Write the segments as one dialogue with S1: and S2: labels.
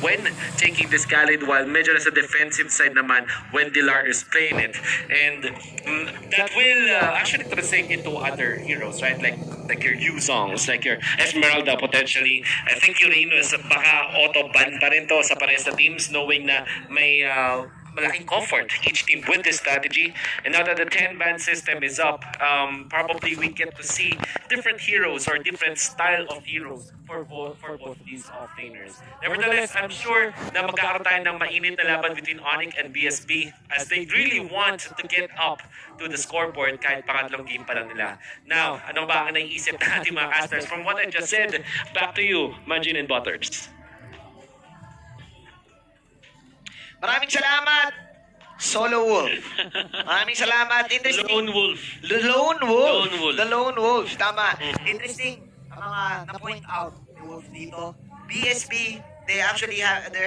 S1: when taking this Khalid, while medyo nasa defensive side naman when Dilar is playing it. And that will actually translate into other heroes, right? Like your Yu songs, like your Esmeralda potentially. I think Uranus baka auto-ban pa rin to sa parehas na teams, knowing na may malaking comfort each team with this strategy. And now that the 10-ban system is up, probably we get to see different heroes or different style of heroes for both of these off-laners. Nevertheless, I'm sure na magkakaroon tayo ng mainit na laban between ONic and BSB as they really want to get up to the scoreboard kahit pangatlong game pa lang nila. Now, ano ba ang naiisip natin mga casters? From what I just said, back to you, Manjin and Butters.
S2: Maraming salamat, Solo Wolf. Maraming salamat. Interesting.
S1: Lone Wolf.
S2: The Lone Wolf.
S1: Lone Wolf.
S2: The Lone Wolf. Tama. Interesting. Ang mga na-point out ni Wolf dito. BSB, they're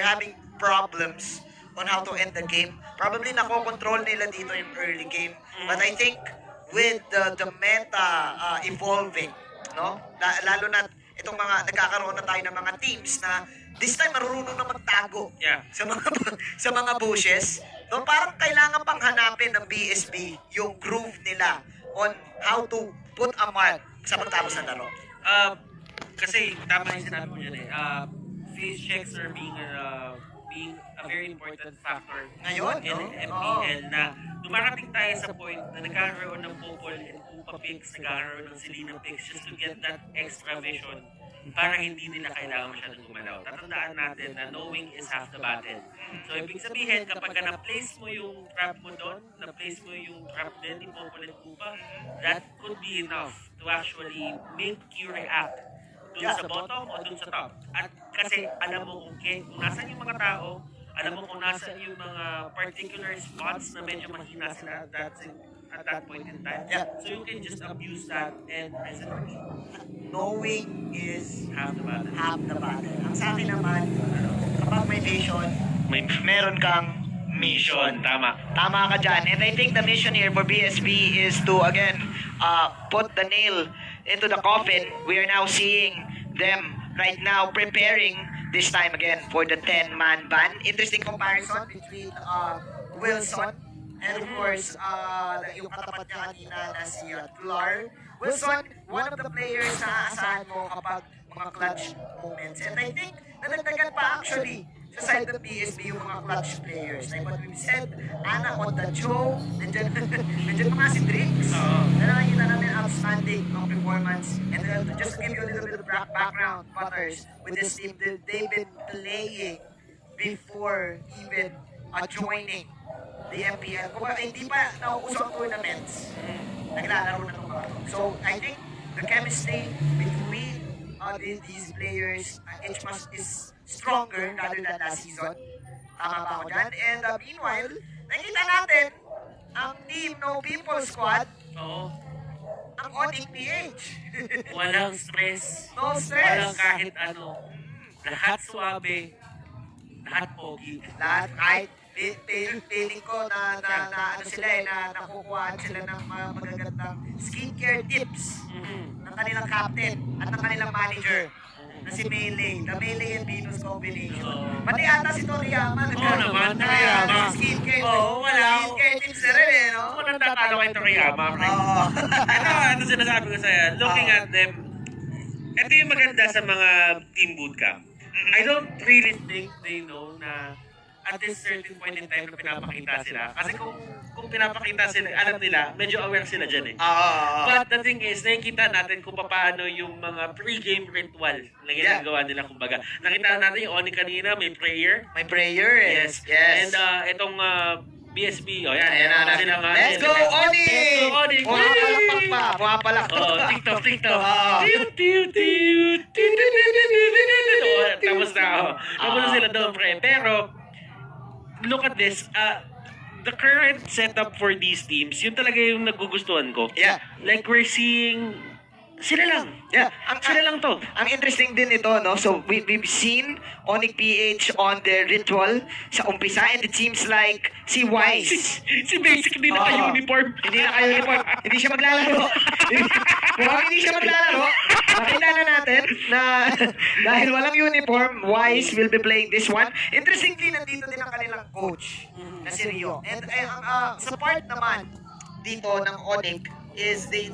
S2: having problems on how to end the game. Probably nako-control nila dito in early game. But I think with the meta evolving, no? Lalo na itong mga nagkakaroon na tayo ng mga teams na this time marunong na magtago sa mga bushes. No, parang kailangan pang hanapin ng BSB yung groove nila on how to put a mark sa pagtapos ng laro.
S1: Kasi tama yung sinabi mo yan eh. Phase checks are being a very important factor
S2: Ngayon,
S1: in
S2: no?
S1: MPL na dumarating tayo sa point na nagkakaroon ng Popol and Pupa picks, nagkakaroon ng Selena picks just to get that extra vision para hindi nila kailangan masyadong gumalaw. Tatandaan natin na knowing is half the battle. So, ibig sabihin, kapag na-place mo yung trap mo doon, na-place mo yung trap din ni Popol and Pupa, that could be enough to actually make you react dun sa bottom o dun sa top. At kasi alam mo kung nasan yung mga tao, alam mo kung nasan yung mga particular spots na medyo mahina sila at that point in time.
S2: Yeah.
S1: So you can just abuse that and presently
S2: Knowing is
S1: half the battle.
S2: half the battle. Ang sa akin naman, kapag may vision, meron kang mission.
S1: Tama.
S2: Tama ka dyan. And I think the mission here for BSB is to, again, put the nail into the coffin. We are now seeing them right now preparing this time again for the 10-man ban. Interesting comparison between Wilson and of course, yung katapat niya kanina na si Clark. Wilson, one of the players na aasahan mo kapag mga clutch moments. And I think, nadagdagan pa actually sa side ng BSB yung mga clutch players. Like what we've said, Ana on the show, nandiyan mga si Drix. Na nakikita namin outstanding ng performance. And just to give you a little bit of background, Butters, with this team, they've been playing before even joining the MPL. Kung hindi pa nauusok tournaments, naglalaro na itong mga. So, I think the chemistry between these players, is stronger rather than last season. Tama ba ako dyan? And meanwhile, nakita natin ang team No People Squad,
S1: Oo.
S2: ang ONic PH.
S1: Walang stress.
S2: No stress.
S1: Walang kahit ano. Lahat suabe. Lahat pogi.
S2: Lahat, kahit feeling ko na ano sila na nakukuhaan sila ng mga magagandang skincare tips ng kanilang captain at ng kanilang manager na si Melee, the Melee and Venus combination. Pati ata si Toriyama
S1: naman, Toriyama.
S2: Skincare.
S1: Wala.
S2: Skincare tips na rin eh, no?
S1: Ako nagtatalo kay Toriyama.
S2: Oo.
S1: Ito sinasabi ko sa'yo. Looking at them, ito yung maganda sa mga team bootcamp. I don't really think they know na at this certain point in time na pinapakita sila. Kasi kung pinapakita sila, alam nila, medyo aware sila dyan eh. But the thing is, nakikita natin kung paano yung mga pre-game ritual na ginagawa nila kumbaga. Nakita natin yung ONic kanina, may prayer.
S2: May prayer eh.
S1: Yes.
S2: Yes.
S1: And itong BSB, yan.
S2: Ayan na. Let's go, ONic!
S1: Let's go, ONic!
S2: Pumapalakpak pa. Pumapalakpak.
S1: TikTok. Tapos na sila doon, pre. Pero, look at this. The current setup for these teams, yun talaga yung nagugustuhan ko.
S2: Yeah.
S1: Like, we're seeing sila lang.
S2: Yeah.
S1: Sila lang to.
S2: Ang interesting din ito, no? So, we've seen ONic PH on their ritual sa umpisa and it seems like si Wise.
S1: Si Basic hindi naka-uniform.
S2: Hindi naka-uniform. Hindi siya maglalaro. Mukhang hindi siya maglalaro. Nakita na natin na dahil walang uniform, Wise will be playing this one. Interestingly, nandito din ang kanilang coach na si Rio. And sa part naman dito ng ONic is they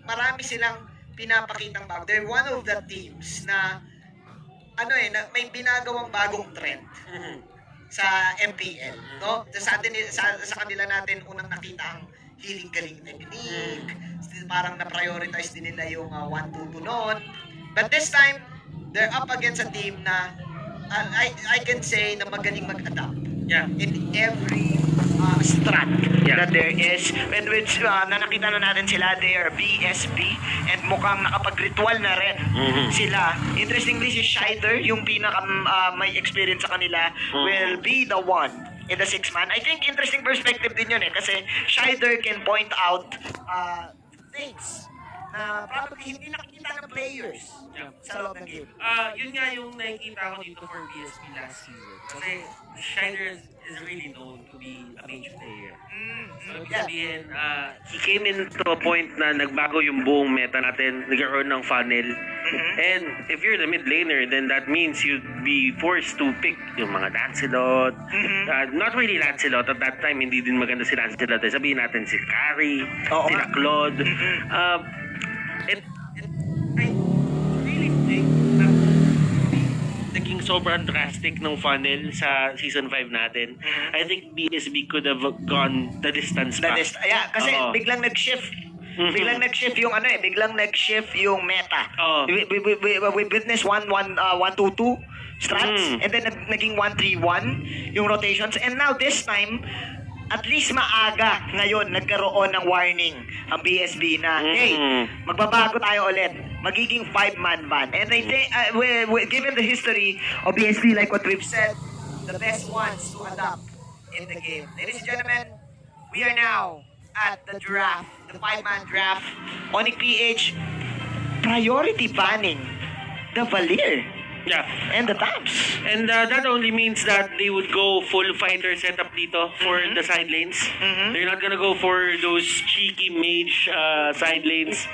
S2: marami silang pinapakitang bago. They're one of the teams na na may binagawang bagong trend sa MPL, no? Sa kanila natin unang nakita ang healing galing technique. Parang na-prioritize din nila yung 1-2-2 noon. But this time, they're up against a team na I can say na magaling mag-adapt.
S1: Yeah.
S2: In every strat that there is. And which na nakita na natin sila, they are BSB and mukhang nakapag-ritual na rin sila. Interestingly, si Shider, yung pinaka may experience sa kanila, will be the one in the 6-man. I think interesting perspective din yun kasi Shider can point out things na probably hindi nakikita ng players sa loob ng game.
S1: Yun nga yung nakikita ko dito for BSB last season. Kasi Schneider is really known to be a major player. So, sabihin, he came into a point na nagbago yung buong meta natin, nagkaroon ng funnel. And if you're the mid laner, then that means you'd be forced to pick yung mga Lancelot. Not really Lancelot. At that time, hindi din maganda si Lancelot. Sabihin natin si Carrie, sila Claude. And I really think na naging sobrang drastic ng funnel sa season 5 natin. I think BSB could have gone the distance pa.
S2: Kasi biglang nag-shift. Biglang nag-shift yung biglang nag-shift yung meta. We witnessed 1-2-2 strats and then naging 1-3-1 yung rotations, and now this time at least maaga ngayon nagkaroon ng warning ang BSB na hey, magbabago tayo ulit, magiging 5-man ban. And I think given the history of BSB, like what we've said, the best ones to adapt in the game. Ladies and gentlemen, we are now at the draft, the 5-man draft. ONic PH priority banning the Valir and the Tams.
S1: And that only means that they would go full fighter setup dito for the side lanes. They're not gonna go for those cheeky mage side lanes.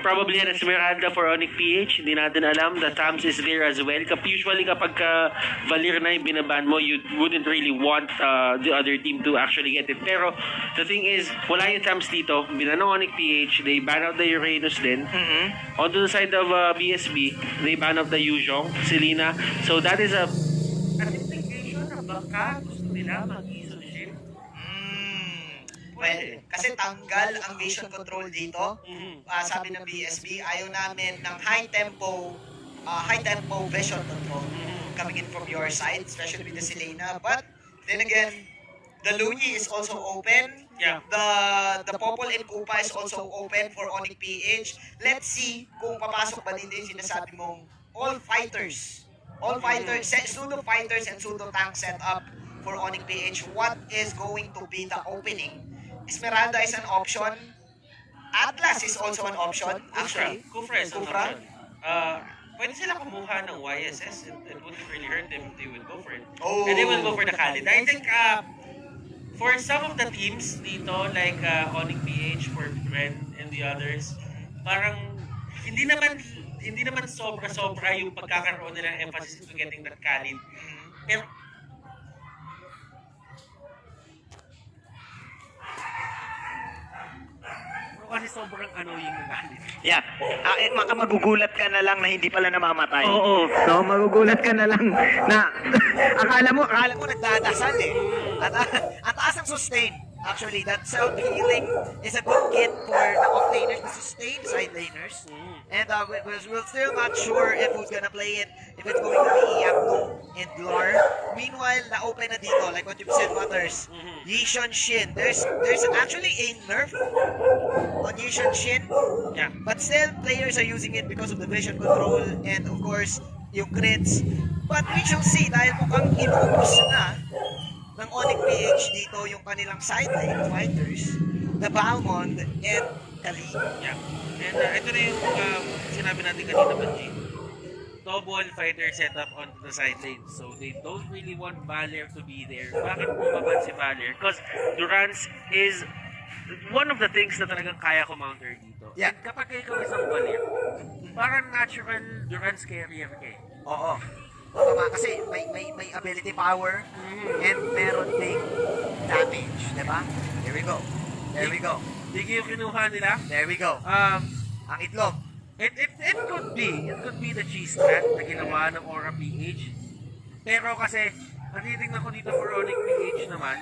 S1: Probably an Esmeralda for ONic PH. Hindi natin alam. The Tams is there as well. Usually kapag Valir na yung binaban mo, you wouldn't really want the other team to actually get it. Pero the thing is, wala yung Tams dito. Binano ONic PH. They ban out the Uranus din. On the side of BSB, they ban out the Yuzhong, Selena. So that is an implication na baka gusto nila mag-ISO shift.
S2: Well, kasi tanggal ang vision control dito. Sabi ng BSB, ayaw namin ng high tempo vision control coming in from your side, especially with the Selena. But then again, the Luni is also open. The Popol and Kupa is also open for ONic PH. Let's see kung papasok ba din yung sinasabi mong all fighters, pseudo fighters and pseudo tank setup for ONic PH. What is going to be the opening? Esmeralda is an option. Atlas is also an option. Actually,
S1: Kufra is an option. Pwede sila kumuha ng YSS. It wouldn't really hurt them if they would go for it. And they will go for the Khalid. I think for some of the teams dito, like ONic PH, for Ren and the others, parang hindi naman sobra-sobra yung pagkakaroon nila ng emphasis to getting that Khalid. Pero kasi sobrang annoying yung Khalid.
S2: Magugulat ka na lang na hindi pala namamatay.
S1: Oo.
S2: So, magugulat ka na lang na akala mo nagdadasal At taas ang sustain. Actually, that self-healing is a good kit for the off-laners to sustain side laners. And we're still not sure if who's gonna play it, if it's going to be Yakto and Lar. Meanwhile, na-open na dito, like what you've said, Butters. Yishun Shin. There's actually a nerf on Yishun Shin. But still, players are using it because of the vision control and of course, yung crits. But we shall see, dahil mukhang inubos na ng ONic PH dito yung kanilang side lane fighters, the Balmond and Kali.
S1: And ito na yung sinabi natin kanina, Benji. Double fighter setup on the side lane. So they don't really want Valer to be there. Bakit bumaban si Valer? Because Durance is one of the things na talagang kaya ko counter dito. And kapag ikaw isang Valer,
S3: parang natural Durance carrier ka eh.
S2: Oo. Tama, kasi may ability power and meron ding damage, di ba? There we go. There we go.
S3: Digi yung kinuha nila.
S2: There we go. Ang itlog.
S3: It could be the cheese strat na ginawa ng Aura PH. Pero kasi, ang titignan ko dito for ONic PH naman,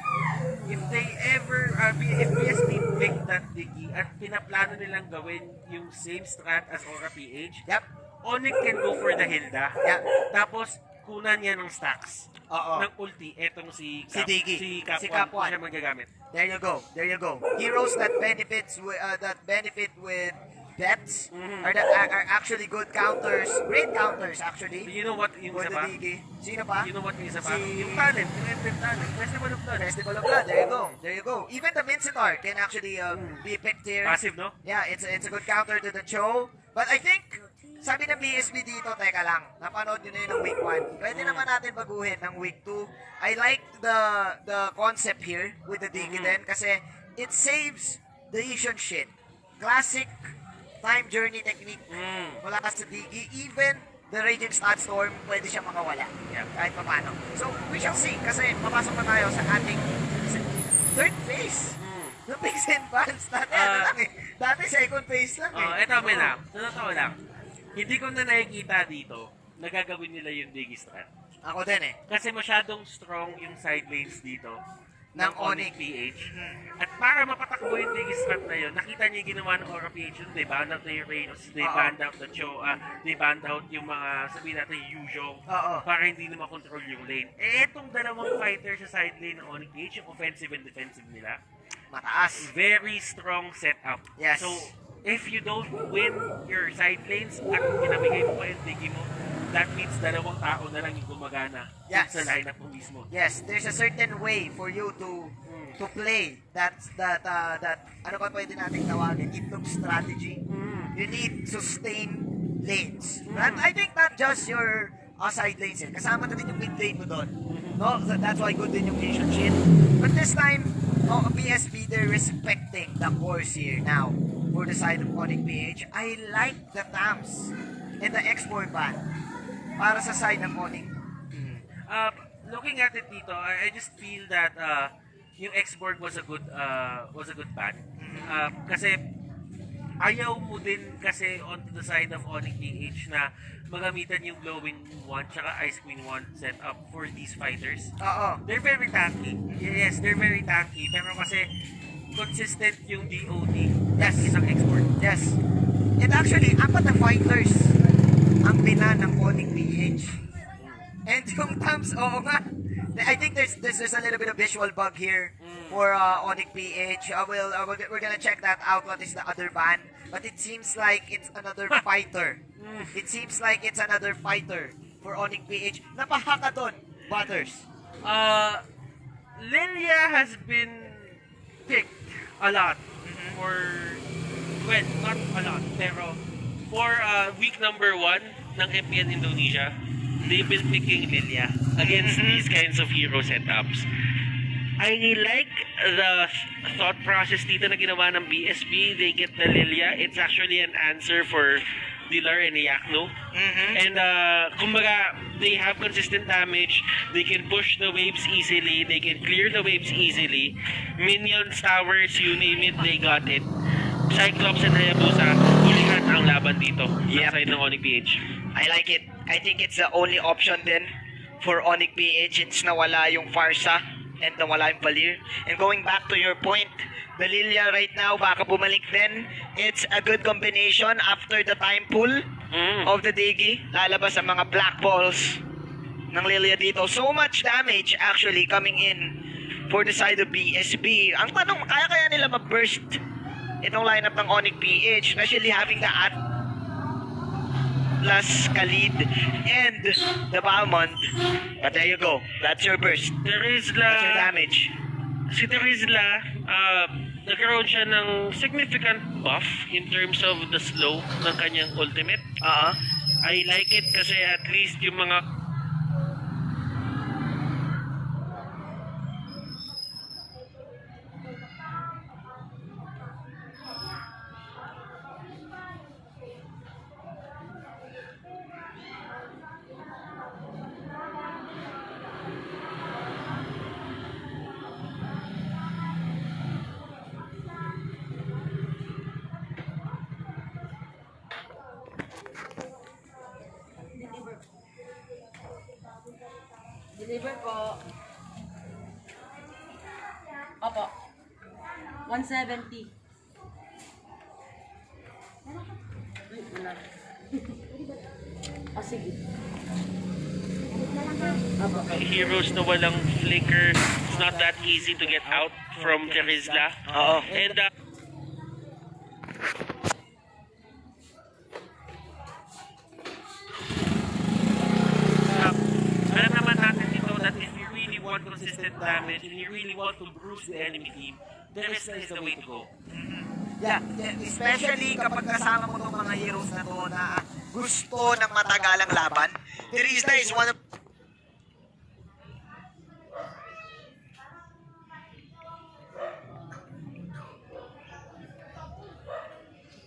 S3: if they ever, if BSB pick that Digi at pinaplano nilang gawin yung same strat as Aura PH,
S2: Yep.
S3: ONic can go for the Hilda.
S2: Yep.
S3: Tapos, kunan niya ng stacks.
S2: Oo.
S3: Ng ulti. Etong si
S2: Digi.
S3: Si
S2: Si
S3: Cap
S2: Cap
S3: 1 siya magagamit.
S2: There you go. There you go. Heroes that benefit with depths are actually good counters. Great counters actually.
S3: You know what yung
S2: For
S3: isa
S2: the
S3: pa?
S2: Digi. Sino pa?
S3: You know what yung isa pa?
S2: Si-
S3: Yung talent. Yung FM talent. Festival of Blood.
S2: Festival of Blood. There you go. There you go. Even the Mincitar can actually be picked here.
S3: Passive, no?
S2: Yeah, it's a good counter to the Cho. But I think, sabi ng BSB dito, teka lang, napanood nyo na yun ng week 1. Pwede naman natin baguhin ng week 2. I like the concept here with the Digi din kasi it saves the Asian shit. Classic time journey technique. Wala ka sa Digi. Even the Raging Statstorm, pwede siya makawala.
S3: Yeah.
S2: Kahit pa paano. So, we shall see. Kasi papasok na tayo sa ating third phase. No picks and bans. Dati ano lang eh. Dati second phase lang eh.
S3: Eto may lang. Sa totoo lang. Hindi ko na nakikita dito na gagawin nila yung Digi strat.
S2: Ako din eh.
S3: Kasi masyadong strong yung side lanes dito
S2: Ng
S3: ONic
S2: ONic.
S3: PH. At para mapatakbo yung Digi strat na yun, nakita niyo yung ginawa ng Aura PH yun, they banned out the Uranus, they banned out the Cho, they banned out yung mga, sabihin natin, Yuzhong,
S2: Oo.
S3: para hindi na makontrol yung lane. Eh, etong dalawang fighter sa side lane ng ONic PH, yung offensive and defensive nila,
S2: Mataas.
S3: very strong setup.
S2: Yes.
S3: So, if you don't win your side lanes at pinamigay mo pa yung Digi mo, that means dalawang tao na lang yung gumagana
S2: Yes.
S3: sa lineup mo mismo.
S2: Yes, there's a certain way for you to play that ano ba pwede nating tawagin, itlog strategy. You need sustain lanes. And I think not just your side lanes eh. Kasama na din yung mid lane mo doon. No, so that's why good din yung Asian shit. But this time, BSB, they're respecting the course here now for the side of ONic PH. I like the TAMS and the export ban para sa side ng ONic.
S3: Looking at it dito, I just feel that yung X-Borg was a good ban. Kasi ayaw mo din kasi onto the side of ONic PH na magamitan yung Glowing Wand tsaka Ice Queen Wand setup for these fighters.
S2: Oo.
S3: They're very tanky. Yes, they're very tanky. Pero kasi consistent yung DOT ng isang X-Borg.
S2: Yes. And actually, apat na fighters ang bina ng ONic PH. And yung thumbs, oo nga. I think there's a little bit of visual bug here for ONic PH. We're gonna check that out. What is the other ban? But it seems like it's another fighter. It seems like it's another fighter for ONic PH. Napahaka doon, Butters.
S3: Lilia has been picked a lot for, well, not a lot, pero for week number 1 ng MPL Indonesia, they've been picking Lilia against these kinds of hero setups. I like the thought process dito na ginawa ng BSB. They get the Lilia. It's actually an answer for Dilar and Yakno. And kumbaga, they have consistent damage. They can push the waves easily. They can clear the waves easily. Minions, towers, you name it, they got it. Cyclops and Hayabusa, hulihan ang laban dito.
S2: Yep.
S3: Side ng ONic PH.
S2: I like it. I think it's the only option then for ONic PH since nawala yung Farsa and nawala yung Valir. And going back to your point, the Lilia right now, baka bumalik din. It's a good combination after the time pull of the Digi. Lalabas ang mga black balls ng Lilia dito. So much damage actually coming in for the side of BSB. Ang tanong, kaya nila ma-burst itong lineup ng ONic PH, especially having the Atlas, Khalid, and the Balmond. But there you go. That's your burst. That's your damage.
S3: Si Terizla, nagkaroon siya ng significant buff in terms of the slow ng kanyang ultimate. I like it kasi at least yung mga
S4: Saber po. Opo. 170. Ay, wala. Ah, sige. Opo.
S3: Heroes na walang flicker, it's not that easy to get out from Charizla.
S2: Oo.
S3: And alam naman natin dito that if you really want consistent damage and you really want to bruise the enemy team, Teresa is the way to go.
S2: Yeah, especially kapag kasama mo itong mga heroes na to na gusto ng matagalang laban. Teresa is one of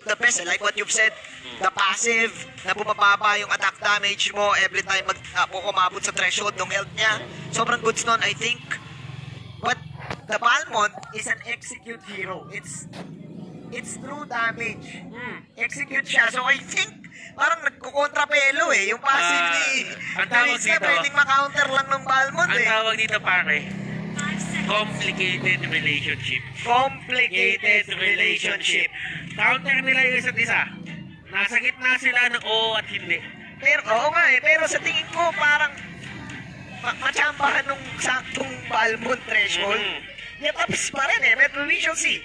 S2: the best, like what you've said, the passive, na bumababa yung attack damage mo every time umabot sa threshold ng health niya. Sobrang goods nun, I think. But the Balmond is an execute hero. It's true damage. Execute siya. So I think, parang nagkukontrapelo eh. Yung passive ni
S3: ang tawag
S2: Teresa,
S3: dito,
S2: pwedeng makounter lang ng Balmond
S3: ang
S2: eh.
S3: tawag dito pare, complicated relationship.
S2: Complicated relationship.
S3: Counter nila yung isa't isa. Nasa gitna sila ng oo at hindi.
S2: Pero, oo nga eh. Pero sa tingin ko, parang machambahan nung saktong Balmond threshold. Yeah, tapos pa rin eh. But we shall see.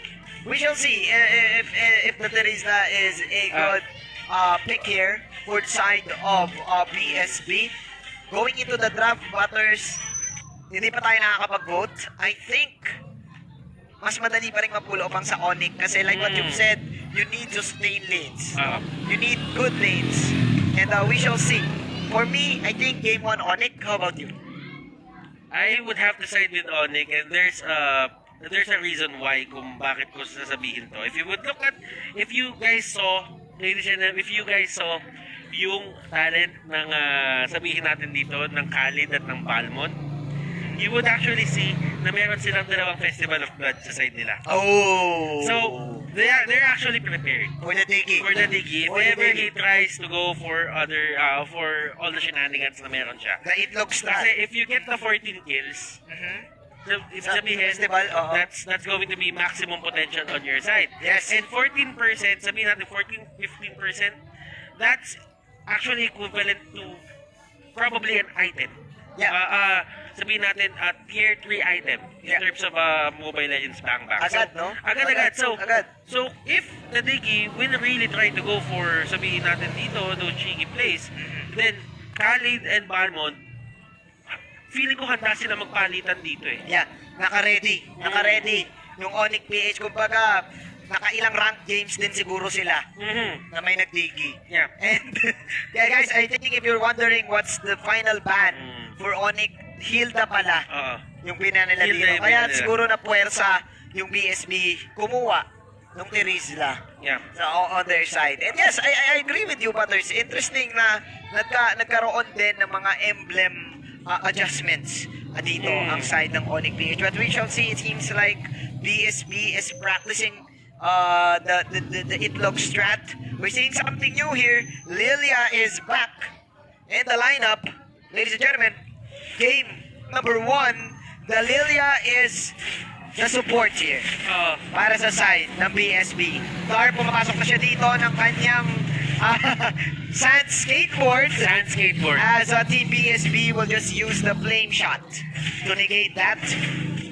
S2: We shall see if the Teresa is a good pick here for the side of BSB. Going into the draft, Butters, hindi pa tayo nakakapag-vote. I think mas madali pa rin mapulo pang sa ONic kasi like what you've said, you need sustained lanes. You need good lanes. And we shall see. For me, I think game 1 ONic. How about you?
S3: I would have to side with ONic and there's a reason why kung bakit ko sasabihin to. If you guys saw, ladies and gentlemen, if you guys saw yung talent ng sabihin natin dito ng Khalid at ng Balmond, you would actually see na meron silang dalawang Festival of Blood sa side nila.
S2: Oh!
S3: So, they're actually prepared.
S2: For the Diggy.
S3: For the Diggy. If
S2: For the
S3: ever he
S2: Diggy.
S3: tries to go for for all the shenanigans na meron siya.
S2: The itlog strat.
S3: Kasi if you get the 14 kills, so, ibig
S2: Sa
S3: sabihin,
S2: festival, oo.
S3: that's going to be maximum potential on your side.
S2: Yes.
S3: And 14%, sabihin natin 14-15%, that's actually equivalent to probably an item.
S2: Yeah.
S3: Sabihin natin tier 3 item in
S2: Yeah.
S3: terms of Mobile Legends BangBang.
S2: Agad, no?
S3: Agad.
S2: Agad.
S3: So if the Diggy will really try to go for sabihin natin dito, those cheeky plays, then Khalid and Balmond, feeling ko handa sila magpalitan dito eh.
S2: Yeah, naka-ready. Naka-ready. Yung ONic PH, kumbaga, nakailang rank games din siguro sila na may nagdigi.
S3: Yeah.
S2: And, yeah guys, I think if you're wondering what's the final ban for ONic, Hilda pala yung pinanila
S3: Hilda
S2: dito.
S3: yung
S2: Kaya
S3: pinanila.
S2: siguro na puwersa yung BSB kumuha nung Terizla.
S3: Yeah.
S2: So, on their side. And yes, I agree with you, Butters. Interesting na nagkaroon din ng mga emblem adjustments dito ang side ng ONic PH. But we shall see, it seems like BSB is practicing the itlog strat. We're seeing something new here. Lilia is back in the lineup. Ladies and gentlemen, game number 1, the Lilia is the support here para sa side ng BSB. Dar, pumapasok na siya dito ng kanyang sand skateboard. As Team BSB will just use the flame shot to negate that.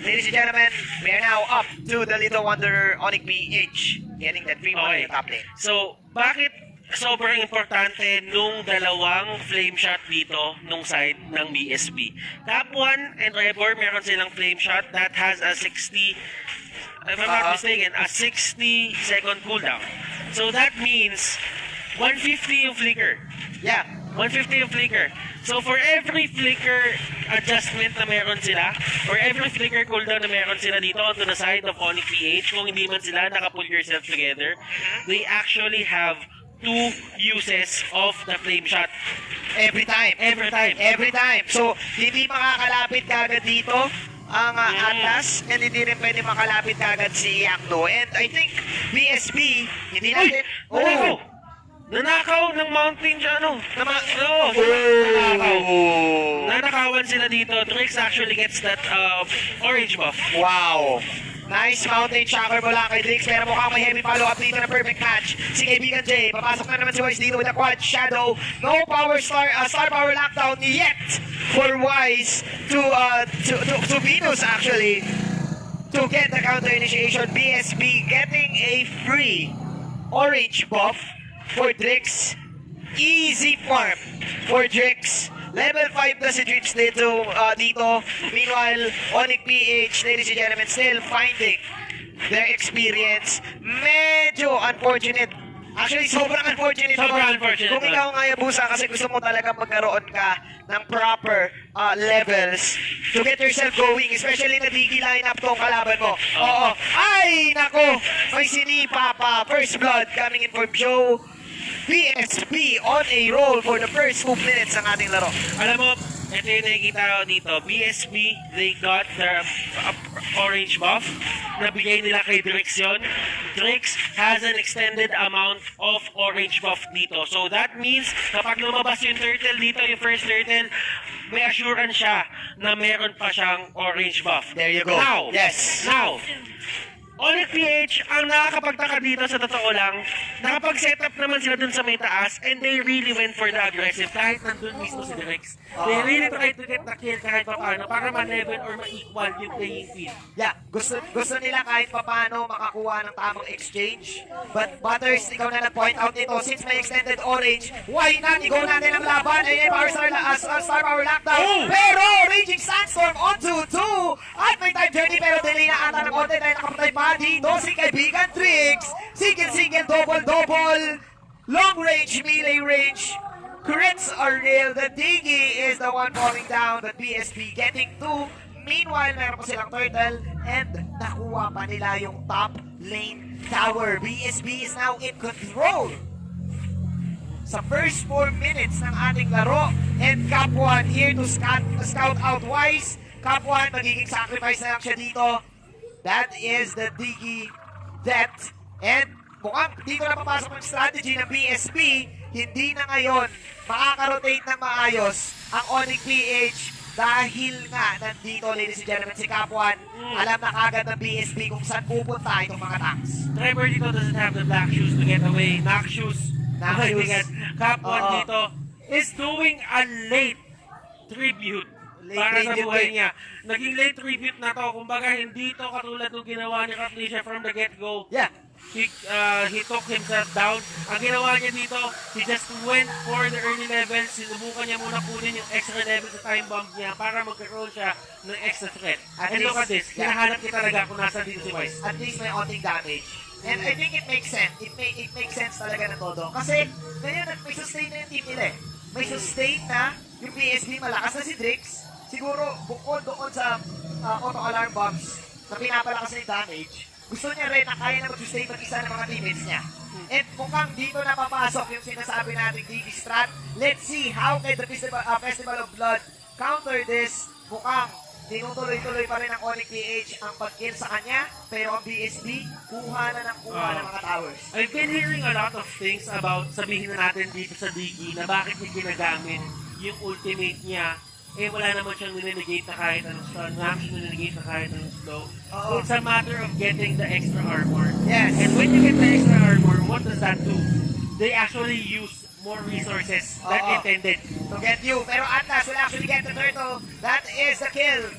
S2: Ladies and gentlemen, we are now up to the Little Wonder ONic PH getting that 3-1 in the top lane.
S3: So, bakit sobrang importante nung dalawang flame shot dito nung side ng BSB? Cap 1 and Rebor, meron silang flame shot that has a 60, if I'm not mistaken, a 60 second cooldown. So that means 150 yung flicker.
S2: Yeah.
S3: 150 yung flicker. So for every flicker adjustment na meron sila, or every flicker cooldown na meron sila dito onto the side of ONic PH, kung hindi man sila nakapull yourself together, they actually have 2 uses of the flame shot.
S2: Every time. So, hindi makakalapit kagad dito ang Atlas, and hindi rin pwede makalapit kagad si Yakdo. And I think BSB, hindi natin...
S3: Nanakaw ng mountain siya, nanakawan sila dito. Trix actually gets that orange buff.
S2: Wow! Nice mountain shocker mula kay Drix, pero mukhang may heavy follow-up dito na perfect match. Si kaibigan Jay, papasok na naman si Wise dito with a quad shadow. No power star power lockdown yet for Wise to Venus actually to get the counter initiation. BSB getting a free orange buff for Drix. Easy farm for Drix. Level 5 na si Drix dito. Meanwhile, ONic PH, ladies and gentlemen, still finding their experience. Medyo unfortunate. Actually, sobrang unfortunate. Kung ikaw nga Yabusa, kasi gusto mo talaga magkaroon ka ng proper levels to get yourself going, especially na Digi lineup tong kalaban mo. Oo. Ay, nako! May sinipa pa. First blood coming in from Joe. BSB on a roll for the first 2 minutes ng ating laro.
S3: Alam mo, ito yung nakikita ko dito. BSB, they got their orange buff. Nabigay nila kay Drix yun. Drix has an extended amount of orange buff dito. So that means, kapag lumabas yung turtle dito, yung first turtle, may assurance siya na meron pa siyang orange buff.
S2: There you go.
S3: Now,
S2: Yes.
S3: Now, ONic PH, ang nakakapagtaka dito sa totoo lang, nakapag-setup naman sila dun sa may taas and they really went for the aggressive kahit nandun mismo si Drix. They really tried to get the kill kahit paano para ma-level or ma-equal yung playing field.
S2: Yeah, gusto nila kahit paano makakuha ng tamang exchange. But Butters, ikaw na nag-point out nito, since may extended orange, why not? Ikaw natin ang laban. Ayun, star power lockdown. Pero, Raging Sandstorm onto 2. At may time journey pero delay na ata ng konti dahil nakapatay pa dito si kaibigan Trix. Single, double. Long range, melee range. Crits are real. The Digi is the one falling down. The BSB getting 2. Meanwhile, meron pa silang turtle and nakuha pa nila yung top lane tower. BSB is now in control sa first 4 minutes ng ating laro. And Cap 1 here to scout out Wise. Cap 1, magiging sacrifice na lang siya dito. That is the Digi death. And mukhang dito na papasok ng strategy ng BSB. Hindi na ngayon makaka-rotate ng maayos ang ONic PH dahil nga nandito, ladies and gentlemen, si Cap1. Alam na kagad ng BSB kung saan pupunta itong mga tanks.
S3: Trevor dito doesn't have the black shoes to get away. Knock shoes. Cap1 dito is doing a late tribute para sa buhay niya. Naging late tribute na to. Kumbaga, hindi to katulad ng ginawa ni Caplisha from the get-go.
S2: Yeah.
S3: He took himself down. Ang ginawa niya dito, he just went for the early levels. Sinubukan niya muna kunin yung extra level sa time bomb niya para magkaroon siya ng extra threat. And look at this. Hinahanap niya talaga kung nasa dito si Wise.
S2: At least may onting damage. And I think it makes sense. It makes sense talaga na todo. Kasi ngayon may sustain na yung team nila eh. May sustain na yung PSB, malakas na si Drix. Siguro bukod doon sa auto-alarm bombs na pinapalakas na yung damage, gusto niya rin na kaya na mag-sustain mag-isa ng mga teammates niya. And mukhang dito na papasok yung sinasabi natin Digi Strat. Let's see how can the Festival of Blood counter this. Mukhang tinutuloy-tuloy pa rin ang ONic PH ang pag-kill sa kanya, pero ang BSB kuha na ng mga towers.
S3: I've been hearing a lot of things about, sabihin na natin dito sa Digi, na bakit niya ginagamit yung ultimate niya. Eh, wala naman siyang ninegate na kahit anong stun. Wala siyang ninegate na kahit anong slow. So, it's a matter of getting the extra armor.
S2: Yes.
S3: And when you get the extra armor, what does that do? They actually use more resources than intended.
S2: To get you. Pero Atlas will actually get the turtle. That is the kill.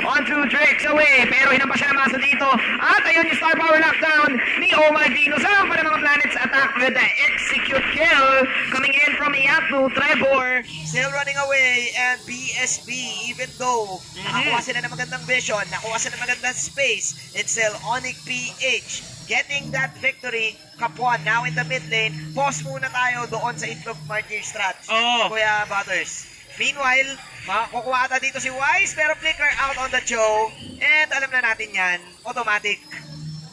S2: On to Drix away, pero hinampas siya naman sa dito. At ayun yung star power lockdown ni Omlet Dino sa mga planets attack with the execute kill coming in from Iatu. Trevor still running away, and BSB, even though nakakuha sila ng magandang vision, nakuha sila ng magandang space, it's still ONic PH getting that victory. Cap1 now in the mid lane. Pause muna tayo doon sa Itlog Martyr Strats. Kuya Butters. Meanwhile, makukuha ata dito si Wise, pero flicker out on the Joe. And alam na natin yan, automatic.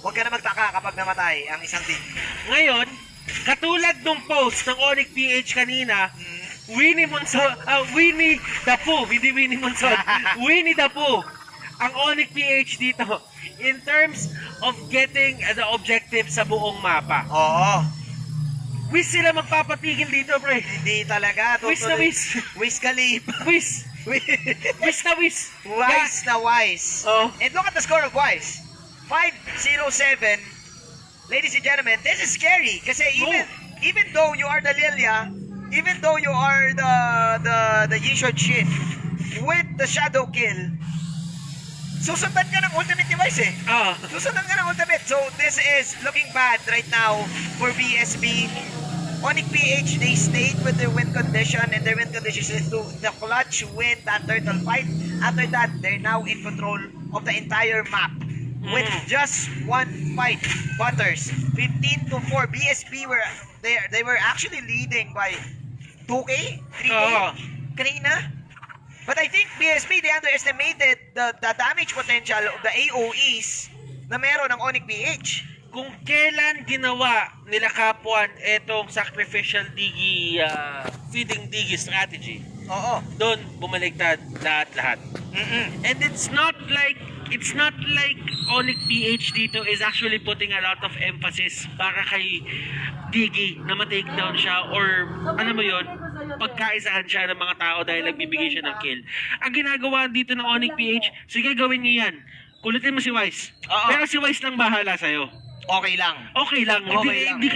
S2: Huwag ka na magtaka kapag namatay ang isang team.
S3: Ngayon, katulad nung post ng ONic PH kanina, Winnie the Pooh, hindi Winnie Monson, Winnie the Pooh ang ONic PH dito in terms of getting the objective sa buong mapa.
S2: Oo.
S3: Wish sila magpapatigil dito, pre.
S2: Hindi talaga.
S3: Wish na wish.
S2: Wish Khalif.
S3: Wish. Wish na wish.
S2: Wise na wise.
S3: Oh.
S2: And look at the score of Wise. 507. Ladies and gentlemen, this is scary. Kasi even though you are the Lilia, even though you are the Yishon Shin, with the Shadow Kill, susundan ka ng ultimate device eh. Susundan ka ng ultimate. So this is looking bad right now for BSB. ONic PH, they stayed with their win condition, and their win condition is to the clutch win that turtle fight. After that, they're now in control of the entire map with just one fight. Butters, 15-4. BSB they were actually leading by 2K, 3K kanina. But I think BSB, they underestimated the damage potential of the AOEs na meron ng ONic PH.
S3: Kung kailan ginawa nila Kapuan etong sacrificial digi feeding digi strategy, doon bumaligtad lahat. And it's not like ONic PH dito is actually putting a lot of emphasis para kay Digi na ma-take down siya, or ano mo yun, pagkaisahan siya ng mga tao dahil nagbibigay siya ng kill. Ang ginagawa dito ng ONic PH, sige gawin niyo yan, kulitin mo si Wise. Pero si Wise lang bahala sa'yo.
S2: Okay lang.
S3: Hindi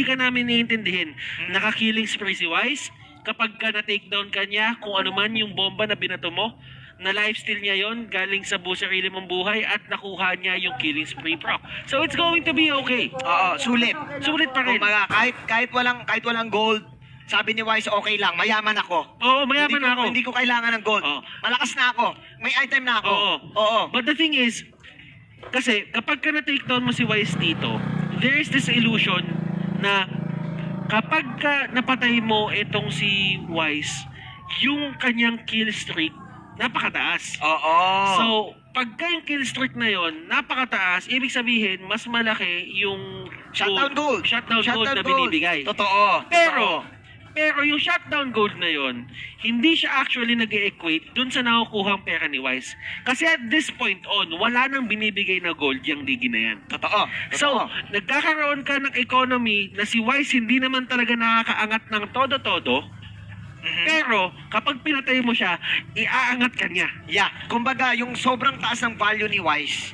S3: ka namin naiintindihin. Naka-killing spree si Wise. Kapag ka na-takedown ka niya, kung ano man yung bomba na binato mo, na lifesteal niya yon galing sa sarili mong buhay, at nakuha niya yung killing spree proc. So it's going to be okay.
S2: Sulit.
S3: Sulit pa rin.
S2: Kumbaga, kahit walang gold, sabi ni Wise, okay lang, mayaman ako.
S3: Oo, mayaman ako.
S2: Hindi ko kailangan ng gold. Malakas na ako. May item na ako.
S3: Oo. But the thing is, kasi kapag ka na-takedown mo si Wise dito, there is this illusion na kapag ka napatay mo itong si Wise, yung kanyang kill streak napakataas. So, pagka yung kill streak na yon napakataas, ibig sabihin, mas malaki yung
S2: shutdown gold
S3: na binibigay.
S2: Totoo.
S3: Pero yung shutdown gold na yon, hindi siya actually nag-equate dun sa nakukuhang pera ni Wise. Kasi at this point on, wala nang binibigay na gold yung digi na yan.
S2: Totoo.
S3: So, nagkakaroon ka ng economy na si Wise hindi naman talaga nakakaangat ng todo-todo. Pero, kapag pinatay mo siya, iaangat ka niya.
S2: Yeah. Kumbaga, yung sobrang taas ng value ni Wise,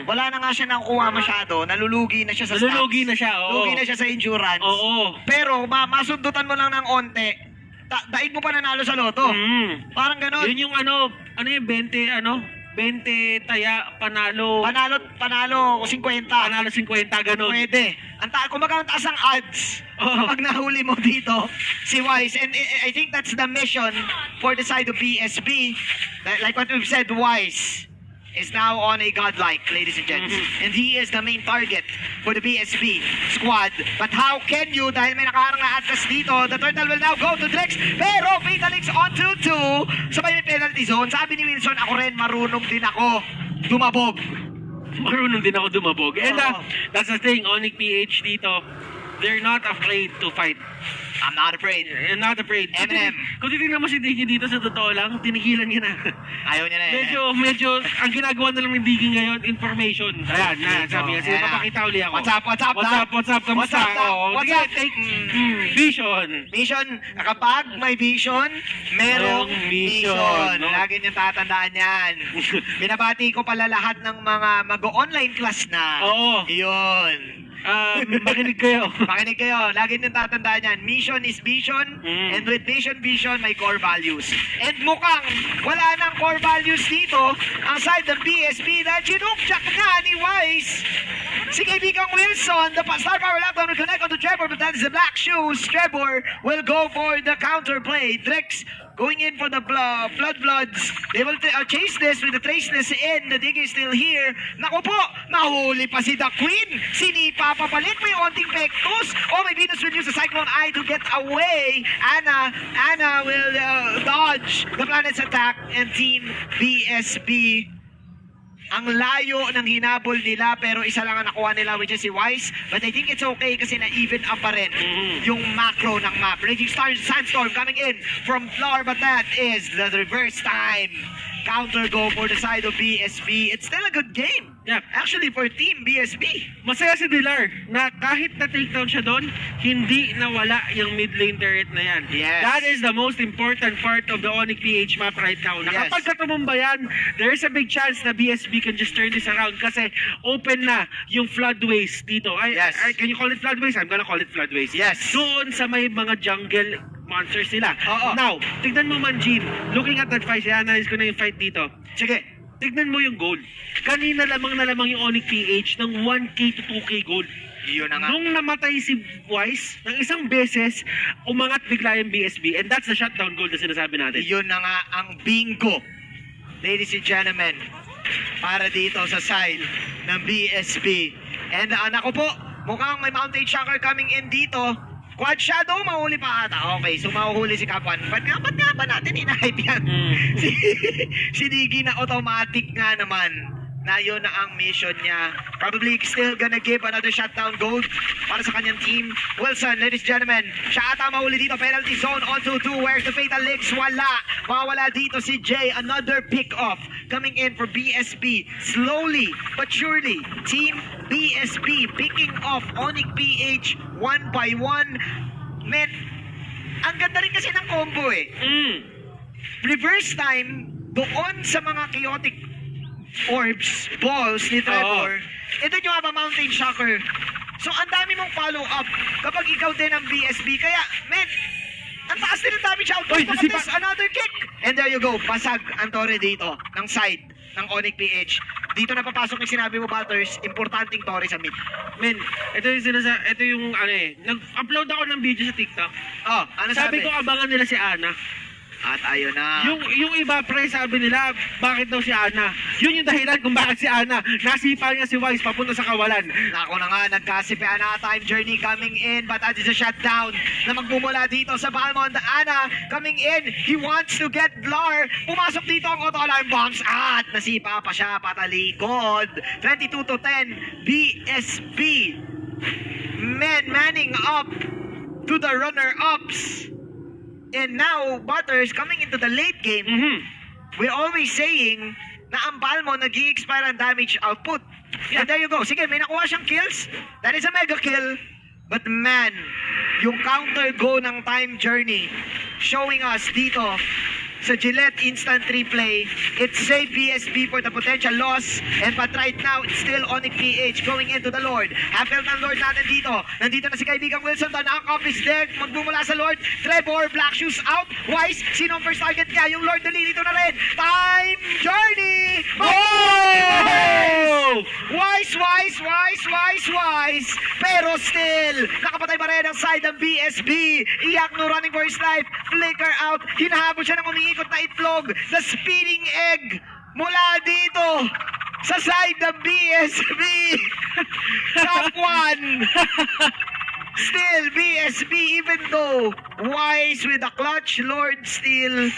S2: wala na nga siya nakukuha masyado, nalulugi na siya sa stats.
S3: Nalulugi na siya,
S2: Lugi na siya sa endurance. Pero, masundutan mo lang ng onte, daig mo pa nanalo sa loto. Parang ganon.
S3: Yun yung ano yung 20 taya, panalo
S2: 50. Panalo 50,
S3: ganon.
S2: Pwede. Kumbaga ang taas ang odds kapag nahuli mo dito si Wise. And I think that's the mission for the side of BSB. Like what we've said, Wise is now on a godlike, ladies and gents. And he is the main target for the BSB squad. But how can you, dahil may nakaharang na atlas dito, the turtle will now go to Drex. Pero Fatalix on 2-2. Sabay may penalty zone. Sabi ni Wilson, ako rin, marunong din ako dumabog.
S3: And that's the thing, ONic PH dito, they're not afraid to fight.
S2: I'm not afraid. Eminem.
S3: Kung titignan mo si Digi dito, sa totoo lang, tinigilan niya na.
S2: Ayaw niya na
S3: Medyo, ang ginagawa na lang ng Digi ngayon, information. Ayan, sabi niya. Sige, papakita uli ako.
S2: What's up?
S3: Kamusta? Sige, take vision.
S2: Mission, kapag may vision, merong mission. Lagi niyong tatandaan yan. Binabati ko pala lahat ng mga mag-online class na. Yun.
S3: Makinig kayo.
S2: Lagi niyong tatandaan yan. Mission is vision, and with vision, may core values. And mukhang wala nang core values dito aside the BSB dahil chinukchak nga ni Wise. Si kaibigang Wilson, the star power lockdown will connect onto Trevor, but that is the black shoes. Trevor will go for the counterplay. Drex going in for the Bloods. They will chase this with the traceless in. The dig is still here. Naku po, nahuli pa si The Queen. Sinipa papalit. May onting pektos. My Venus will use the Cyclone Eye to get away. Anna will dodge the planet's attack, and Team BSB. Ang layo ng hinabol nila, pero isa lang ang nakuha nila, which is si Wise. But I think it's okay kasi na-even up pa rin yung macro ng map. Raging Star Sandstorm coming in from Floor, but that is the reverse time. counter go for the side of BSB. It's still a good game.
S3: Yeah.
S2: Actually, for Team BSB.
S3: Masaya si Dilar na kahit na-takedown siya doon, hindi nawala yung mid lane turret na yan.
S2: Yes.
S3: That is the most important part of the ONic PH map right now. Na
S2: Yes.
S3: kapag katumumba yan, there is a big chance na BSB can just turn this around kasi open na yung floodways dito.
S2: Yes.
S3: Can you call it floodways? I'm gonna call it floodways.
S2: Yes.
S3: Doon sa may mga jungle monsters nila.
S2: Oo.
S3: Now, tignan mo Manjin, looking at that fight, i-analyze ko na yung fight dito.
S2: Sige.
S3: Tignan mo yung goal. Kanina lamang na lamang yung ONic PH ng 1K to 2K goal.
S2: Yun na nga.
S3: Nung namatay si Wise, ng isang beses, umangat bigla yung BSB. And that's the shutdown goal na sinasabi natin.
S2: Yun na nga ang bingo, ladies and gentlemen, para dito sa side ng BSB. And ako po, mukhang may Mountain Shocker coming in dito. Quad Shadow, mahuli pa ata. Okay, so mahuhuli si Kapan. Ba't nga ba natin inahype yan? Si Diggy na automatic nga naman na yun na ang mission niya. Probably still gonna give another shutdown gold para sa kanyang team. Wilson, ladies and gentlemen, siya ata mahuli dito. Penalty zone on 2-2. Where's the Fatal Legs? Wala. Mawawala dito si Jay. Another pick-off coming in for BSB. Slowly but surely, Team BSB picking off ONic PH one by one. Men, ang ganda rin kasi ng combo eh. Reverse time doon sa mga chaotic orbs, balls ni Trevor. Ito nyo nga ba, Mountain Shocker? So, ang dami mong follow-up kapag ikaw din ang BSB. Kaya, men, ang taas din ang damage output.
S3: Oy,
S2: Look at this, another kick. And there you go, basag ang torre dito ng side ng ONic PH. Dito na papasok yung sinabi mo, Butters, importanteng torre sa mid.
S3: Men, ito yung ano eh, nag-upload ako ng video sa TikTok.
S2: Oh, ano
S3: Sabi ko abangan nila si Ana.
S2: At ayun na.
S3: Yung iba pre, sabi nila, bakit daw si Ana? Yun yung dahilan kung bakit si Ana. Nasipa niya si Wise papunta sa kawalan.
S2: Nako na nga, nagkasipian na time journey coming in, but as a shutdown na magmumula dito sa Balmond. Ana coming in, he wants to get Blar. Pumasok dito ang auto-alarm bombs at nasipa pa siya patalikod. 22 to 10, BSB. Men manning up to the runner-ups. And now, Butters, coming into the late game, we're always saying na ang Balmo nag-i-expire ang damage output. And there you go. Sige, may nakuha siyang kills. That is a mega kill. But man, yung counter go ng time journey showing us dito sa Gillette instant replay, it saved BSB for the potential loss. And but right now, it's still ONic PH going into the Lord. Half-health ng Lord natin dito. Nandito na si kaibigang Wilson. The knock-off is there. Magmumula sa Lord. Trevor, Black Shoes out. Wise, sino ang first target niya? Yung Lord nalilito na rin. Time journey!
S3: Oh!
S2: Wise! Pero still, nakapatay pa rin ang side ng BSB. Iyak no running for his life. Flicker out. Hinahabol siya ng umiikot na itlog. The speeding egg mula dito sa side ng BSB. Top 1. Still, BSB, even though Wise with the clutch, Lord still,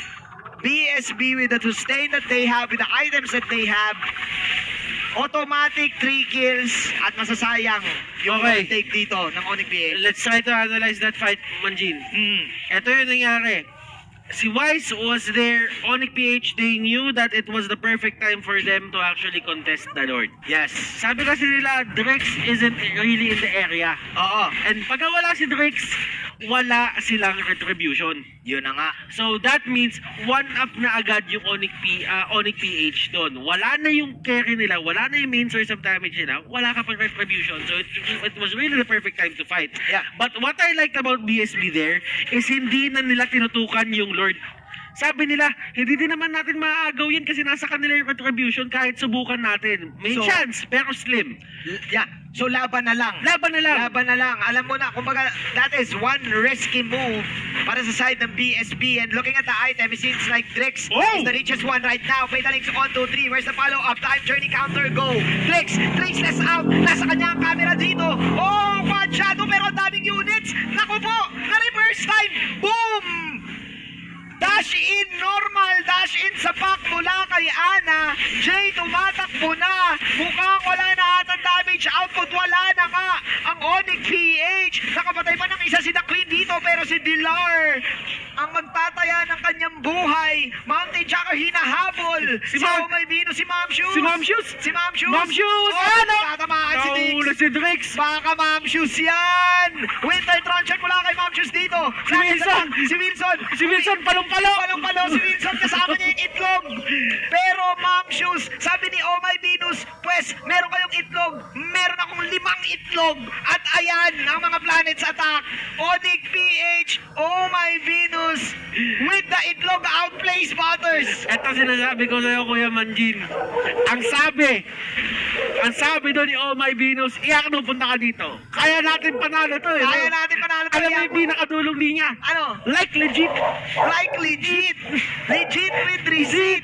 S2: BSB with the sustain that they have, with the items that they have, automatic 3 kills at masasayang yung take dito ng ONic PH.
S3: Let's try to analyze that fight, Manjin. Ito yung nangyari. Si Wise was there, ONic PH, they knew that it was the perfect time for them to actually contest the Lord.
S2: Yes.
S3: Sabi kasi nila, Drex isn't really in the area.
S2: Oo.
S3: And pagka wala si Drex, wala silang retribution.
S2: Yun na nga.
S3: So that means one up na agad yung ONic PH doon. Wala na yung carry nila, wala na yung main source of damage nila, wala ka pang retribution. So it was really the perfect time to fight.
S2: Yeah.
S3: But what I liked about BSB there is hindi na nila tinutukan yung Lord. Sabi nila, hindi din naman natin maaagaw yan kasi nasa kanila yung retribution kahit subukan natin. May chance, pero slim.
S2: Yeah. So laban na lang.
S3: Laban na lang.
S2: Laban na lang. Alam mo na, kumbaga, that is one risky move para sa side ng BSB. And looking at the item, it seems like Drix is the richest one right now. Fatalix on 2-3. Where's the follow-up? Time journey counter go. Drix, traceless out. Nasa kanya ang camera dito. Oh, quad shadow, pero ang daming units. Naku po, na-reverse time. Boom! Dash in, normal, dash in sa pack mula kay Ana. Jay, tumatakbo na. Mukhang wala na atang damage output. Wala na nga ang ONic PH. Nakapatay pa ng isa si The Queen dito, pero si Dilar ang magtataya ng kanyang buhay. Mountain Jacker hinahabol. Si Omay Venus, si Ma'am Shoes.
S5: Ma'am Shoes.
S2: Si Ma'am Shoes.
S5: Ma'am Shoes!
S2: Oh,
S5: Ano?
S2: tatamaan si Dix.
S5: Nauna si Drix.
S2: Baka Ma'am Shoes yan. Winter Truncheon mula kay Ma'am Shoes dito.
S5: Si Wilson.
S2: Si Wilson.
S5: Si Wilson, palong-palo.
S2: Palong-palo si Wilson, kasama niya yung itlog. Pero Ma'am Shoes, sabi ni Oh My Venus, pues meron kayong itlog, meron akong 5 itlog. At ayan, ang mga planets attack. ONic PH, Oh My Venus, with the itlog outplays Butters.
S5: Ito sinasabi ko sa'yo, Kuya Manjin. Ang sabi doon ni Oh My Venus, iyak no, punta ka dito. Kaya natin panalo to eh.
S2: Kaya natin panalo to.
S5: Alam mo yung pinakadulong linya?
S2: Ano?
S5: Like legit.
S2: Like legit. Legit with receipt.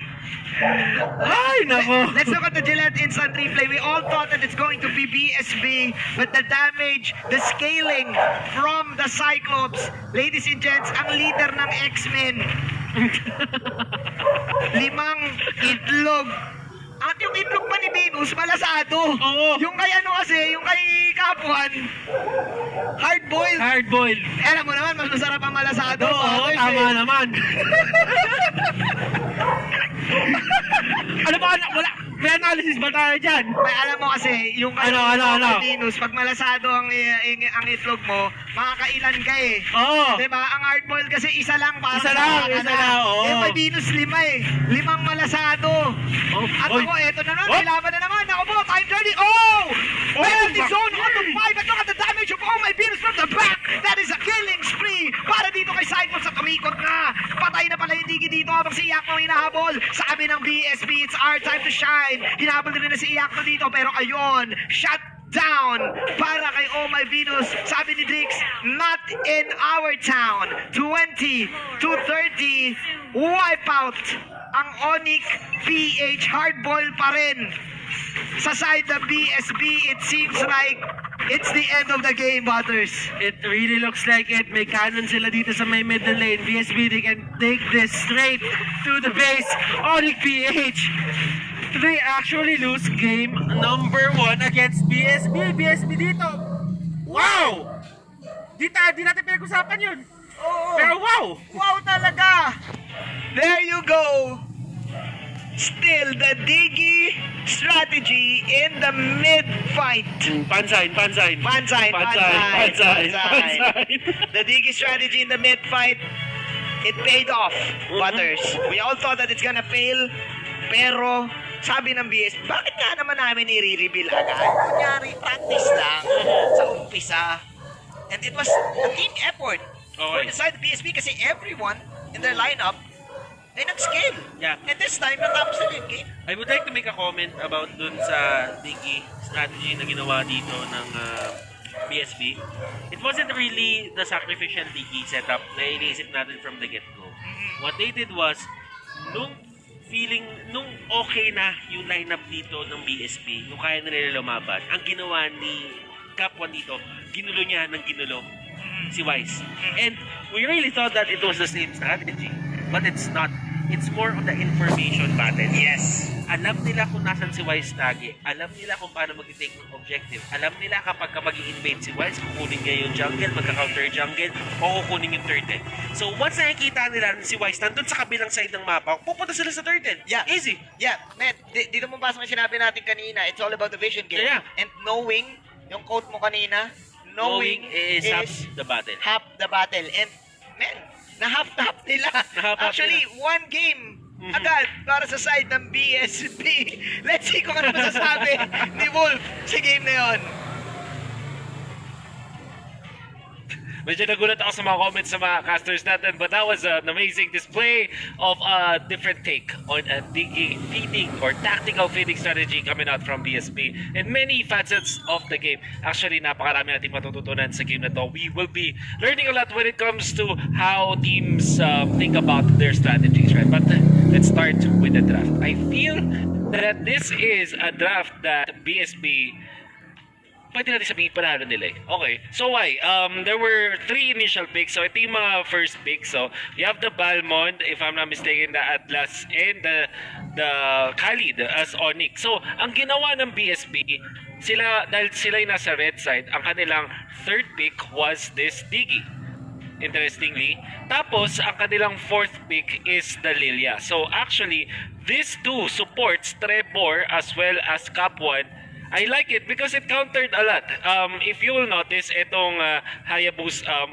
S5: Ay, nako.
S2: Let's look at the Gillette instant replay. We all thought that it's going to be BSB, but the damage, the scaling from the Cyclops, ladies and gents, ang leader ng X-Men. 5 itlog. At yung itlog pa ni Venus, malasado.
S5: Oo.
S2: Yung kay ano kasi, yung kay Kapuan, hard-boiled.
S5: Hard-boiled.
S2: Alam mo naman, mas masarap ang malasado.
S5: Oo,
S2: Butters,
S5: tama
S2: eh.
S5: naman. Ano ba, wala, may analysis ba tayo dyan?
S2: May alam mo kasi, yung kay
S5: Ano?
S2: Venus, pag malasado ang itlog mo, makakailan ka eh.
S5: Oo.
S2: Diba? Ang hardboiled kasi isa lang para
S5: Isa
S2: sa
S5: lang,
S2: mga
S5: isa
S2: na.
S5: lang, oo.
S2: Eh, kay Venus 5 eh. 5 malasado.
S5: Oh,
S2: At
S5: oy.
S2: ako, eto na nun,
S5: Oh.
S2: may laban na naman. Ako po, time journey. Oh! Penalty
S5: ba-
S2: zone on the 5. And look at the damage of Oh My Venus from the back. That is a killing spree. Para dito kay Cyclops at umikot na. Patay na pala yung Digi dito habang si Iacno hinahabol. Sabi ng BSB, it's our time to shine. Hinahabol din na si Iacno dito. Pero ayun, shut down para kay Oh My Venus. Sabi ni Drix, not in our town. 20 to 30, wipe out ang ONic PH. Hardball pa rin. Sa side ng BSB, it seems like it's the end of the game, Butters.
S5: It really looks like it. May cannon sila dito sa may middle lane. BSB, they can take this straight to the base. ONic PH. They actually lose game number 1 against BSB. BSB dito. Wow! Di natin pinag-usapan yun.
S2: Oo.
S5: Pero wow!
S2: Wow talaga! There you go! Still, the Digi strategy in the mid-fight.
S5: Pansain.
S2: Pansay. The Digi strategy in the mid-fight, it paid off, Butters. We all thought that it's gonna fail, pero sabi ng BS, bakit nga naman namin i-reveal agad? Kunyari, practice lang sa umpisa. And it was a team effort for the side of BSB kasi everyone in their lineup ay nag-scale.
S3: Yeah.
S2: And this time, natapos na yung game.
S3: I would like to make a comment about dun sa Digi strategy na ginawa dito ng BSB. It wasn't really the sacrificial Digi setup na iniisip natin from the get-go. What they did was, nung okay na yung lineup dito ng BSB, nung kaya na nila lumaban, ang ginawa ni Cap 1 dito, ginulo niya ng ginulo si Wise. And we really thought that it was the same strategy. But it's not. It's more of the information battle.
S2: Yes.
S3: Alam nila kung nasan si Wise lagi. Alam nila kung paano mag-take ng objective. Alam nila kapag mag-i-invade si Wise, kukunin niya yung jungle, magka-counter jungle, o kukunin yung turtle. So once nakikita nila si Wise nandun sa kabilang side ng mapa, pupunta sila sa turtle.
S2: Yeah.
S3: Easy.
S2: Yeah, Ned, dito mo pasok ang sinabi natin kanina, it's all about the vision game.
S3: Yeah.
S2: And knowing, yung quote mo kanina, knowing
S3: is half the battle.
S2: half the battle. And, man, na-half nila.
S3: Na-half
S2: Actually, one game agad para sa side ng BSB. Let's see kung ano masasabi ni Wolf sa game na yon.
S1: Medyo nagulat ako sa mga comments sa mga casters natin, but that was an amazing display of a different take on a feeding or tactical feeding strategy coming out from BSB in many facets of the game. Actually, napakarami natin matututunan sa game na to. We will be learning a lot when it comes to how teams think about their strategies, right? But let's start with the draft. I feel that this is a draft that BSB pwede natin sabihin panalo nila eh. Okay. So why? There were 3 initial picks. So ito yung mga first picks. So you have the Balmond, if I'm not mistaken, the Atlas, and the Khalid as ONic. So ang ginawa ng BSB, dahil sila yung nasa red side, ang kanilang third pick was this Digi.
S3: interestingly. Tapos, ang kanilang fourth pick is the Lilia. So, actually, these two supports Trevor as well as Cap 1. I like it because it countered a lot. If you will notice, itong Hayabusa,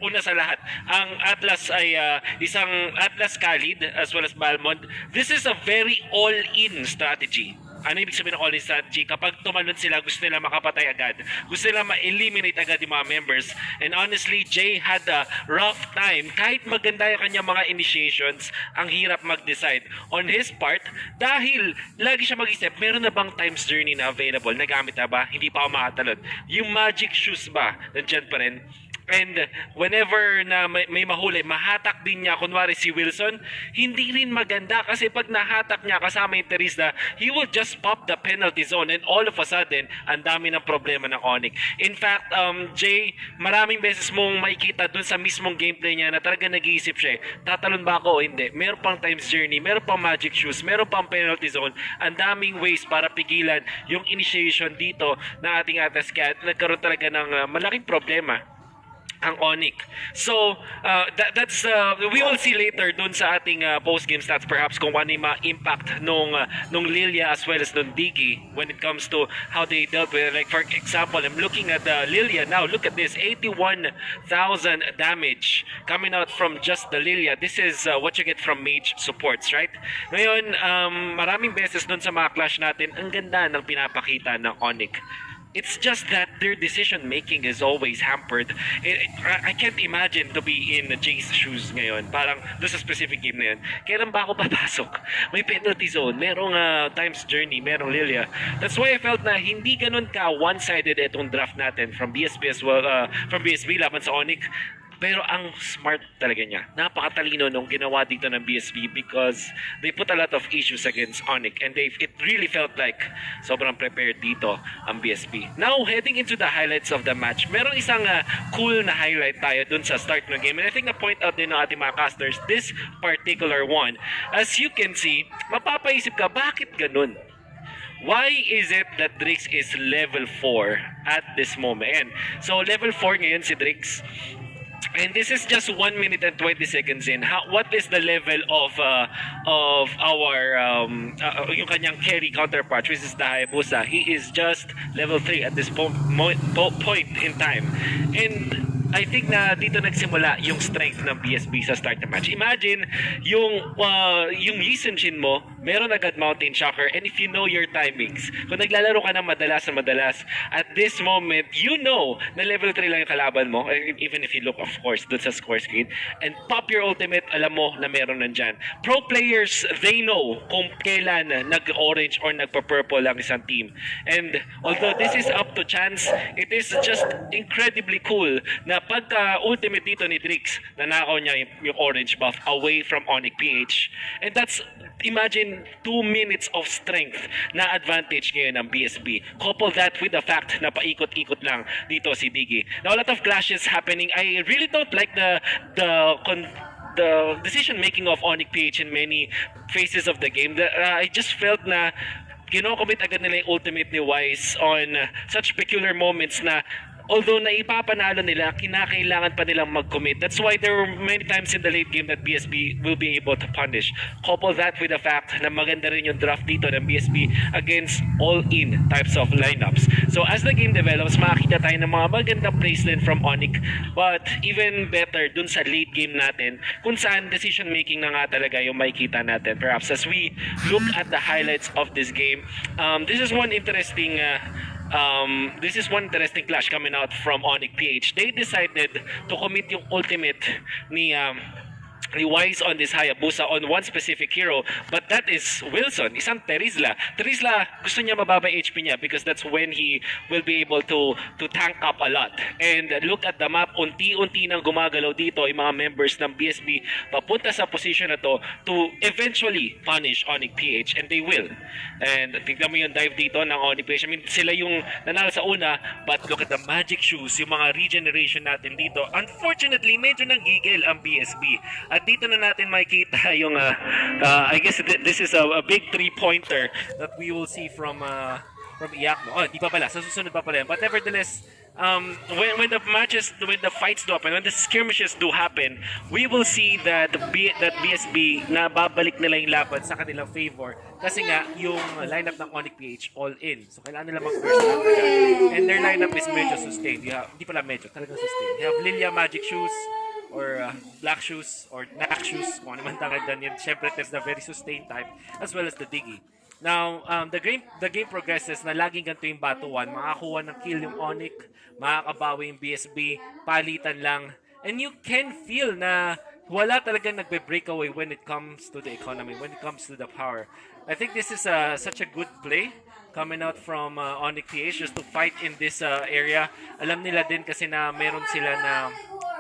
S3: una sa lahat, ang Atlas ay isang Atlas Khalid as well as Balmond. This is a very all-in strategy. Ano ibig sabihin ng all-in strategy? Kapag tumalon sila, gusto nila makapatay agad. Gusto nila ma-eliminate agad yung mga members. And honestly, Jay had a rough time. Kahit maganda yung kanyang mga initiations, ang hirap mag-decide. On his part, dahil lagi siya mag-isip, meron na bang times journey na available? Nagamit na ba? Hindi pa ako makatalon. Yung magic shoes ba? Nandiyan pa rin. And whenever na may mahuli, mahatak din niya, kunwari si Wilson, hindi rin maganda kasi pag nahatak niya kasama yung Teresa, he will just pop the penalty zone and all of a sudden, ang dami ng problema ng ONic. In fact, Jay, maraming beses mong makikita dun sa mismong gameplay niya na talaga nag-iisip siya, tatalon ba ako o hindi? Meron pang times journey, meron pang magic shoes, meron pang penalty zone, ang daming ways para pigilan yung initiation dito ng ating Atlas Cat. Nagkaroon talaga ng malaking problema ang ONic. So, that's we will see later dun sa ating post-game stats perhaps kung ano yung impact nung Lilia as well as nung Diggy when it comes to how they dealt with it. Like for example, I'm looking at Lilia now. Look at this, 81,000 damage coming out from just the Lilia. This is what you get from mage supports, right? Ngayon, maraming beses dun sa mga clash natin, ang ganda ng pinapakita ng ONic. It's just that their decision making is always hampered. I can't imagine to be in Jay's shoes ngayon. Parang doon sa specific game na yun. Kailan ba ako papasok? May penalty zone, merong times journey, merong Lilia. That's why I felt na hindi ganun ka one-sided itong draft natin from BSB as well, from BSB laban sa ONic. Pero ang smart talaga niya. Napakatalino nung ginawa dito ng BSB because they put a lot of issues against ONic and it really felt like sobrang prepared dito ang BSB. Now, heading into the highlights of the match, merong isang cool na highlight tayo dun sa start ng game. And I think na-point out din ng ating mga casters, this particular one. As you can see, mapapaisip ka, bakit ganun? Why is it that Drix is level 4 at this moment? So, level 4 ngayon si Drix. And this is just 1 minute and 20 seconds in. What is the level of our yung kanyang carry counterpart, which is the Hayabusa? He is just level 3 at this point in time. And I think na dito nagsimula yung strength ng BSB sa start ng match. Imagine yung Lee Sin Shin mo, meron agad Mountain Shocker, and if you know your timings, kung naglalaro ka ng madalas na madalas, at this moment, you know na level 3 lang yung kalaban mo, even if you look, of course, dun sa score screen, and pop your ultimate, alam mo na meron nandyan. Pro players, they know kung kailan nag-orange or nagpa-purple ang isang team. And although this is up to chance, it is just incredibly cool na pagka ultimate dito ni Drix, nanakaw niya yung orange buff away from ONic PH. And that's, imagine 2 minutes of strength na advantage ngayon ng BSB. Couple that with the fact na paikot-ikot lang dito si Diggy. Now, a lot of clashes happening. I really don't like the decision making of ONic PH in many phases of the game. I just felt na kino-commit agad nila yung ultimate ni Wise on such peculiar moments na although naipapanalo nila, kinakailangan pa nilang mag-commit. That's why there were many times in the late game that BSB will be able to punish. Couple that with the fact na maganda rin yung draft dito ng BSB against all-in types of lineups. So as the game develops, makakita tayo ng mga magandang plays din from ONic. But even better, dun sa late game natin, kung saan decision making na nga talaga yung makikita natin. Perhaps as we look at the highlights of this game, this is one interesting clash coming out from ONic PH. They decided to commit yung ultimate ni Wise on this Hayabusa on one specific hero, but that is Wilson, isang Terizla. Terizla, gusto niya mababa HP niya because that's when he will be able to tank up a lot. And look at the map, unti-unti nang gumagalaw dito yung mga members ng BSB papunta sa position na to eventually punish ONic PH, and they will. And tignan mo yung dive dito ng ONic PH. I mean, sila yung nanalo sa una, but look at the magic shoes, yung mga regeneration natin dito. Unfortunately, medyo nanggigil ang BSB. At dito na natin makikita yung I guess this is a big 3-pointer that we will see from Iakno. Oh, di pa pala. Sa susunod pa pala yan. But nevertheless, when the fights do happen, when the skirmishes do happen, we will see that BSB na babalik nila yung laban sa kanilang favor kasi nga yung lineup ng ONic PH all in. So kailangan nila mag-burst after that. And their lineup is medyo sustained. Hindi pala medyo, talagang sustained. You have Lilia Magic Shoes or Black Shoes or Knack Shoes, kung ano man tangad doon yun. Siyempre, there's the very sustained type as well as the Diggy. Now, the game progresses na laging ganito yung batuan. Makakuha ng kill yung ONic, makakabawi yung BSB, palitan lang. And you can feel na wala talagang nagbe-breakaway when it comes to the economy, when it comes to the power. I think this is such a good play coming out from ONic PH just to fight in this area. Alam nila din kasi na meron sila na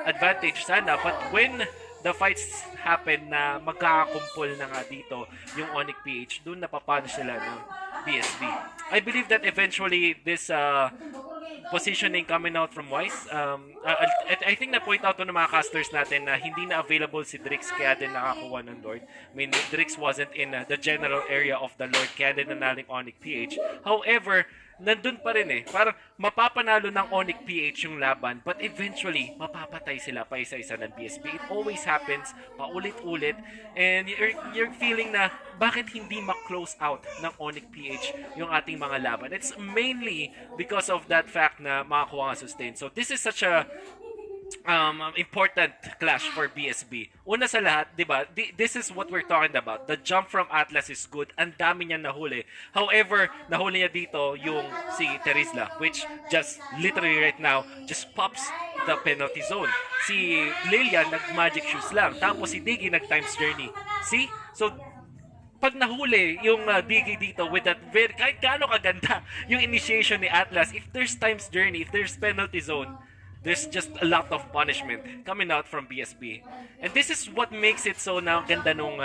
S3: advantage sana. But when the fights happen na magkakakumpol na nga dito yung ONic PH, doon napapunish sila ng BSB. I believe that eventually this positioning coming out from Wise, I think na-point out to ng mga casters natin na hindi na available si Drix kaya din nakakuha ng Lord. I mean, Drix wasn't in the general area of the Lord kaya din nanaling ONic PH. However, nandun pa rin parang mapapanalo ng ONic PH yung laban but eventually mapapatay sila pa isa-isa ng BSB. It always happens, paulit-ulit, and you're feeling na bakit hindi ma-close out ng ONic PH yung ating mga laban. It's mainly because of that fact na makakuha nga sustain. So this is such a important clash for BSB. Una sa lahat, di ba, this is what we're talking about. The jump from Atlas is good. Ang dami niya nahuli. However, nahuli niya dito yung si Terizla, which just literally right now just pops the penalty zone. Si Lilia nag-magic shoes lang. Tapos si Diggy nag-times journey. See? So, pag nahuli yung Diggy dito with that very, kahit gaano kaganda yung initiation ni Atlas, if there's times journey, if there's penalty zone, there's just a lot of punishment coming out from BSB. And this is what makes it so na ang ganda nung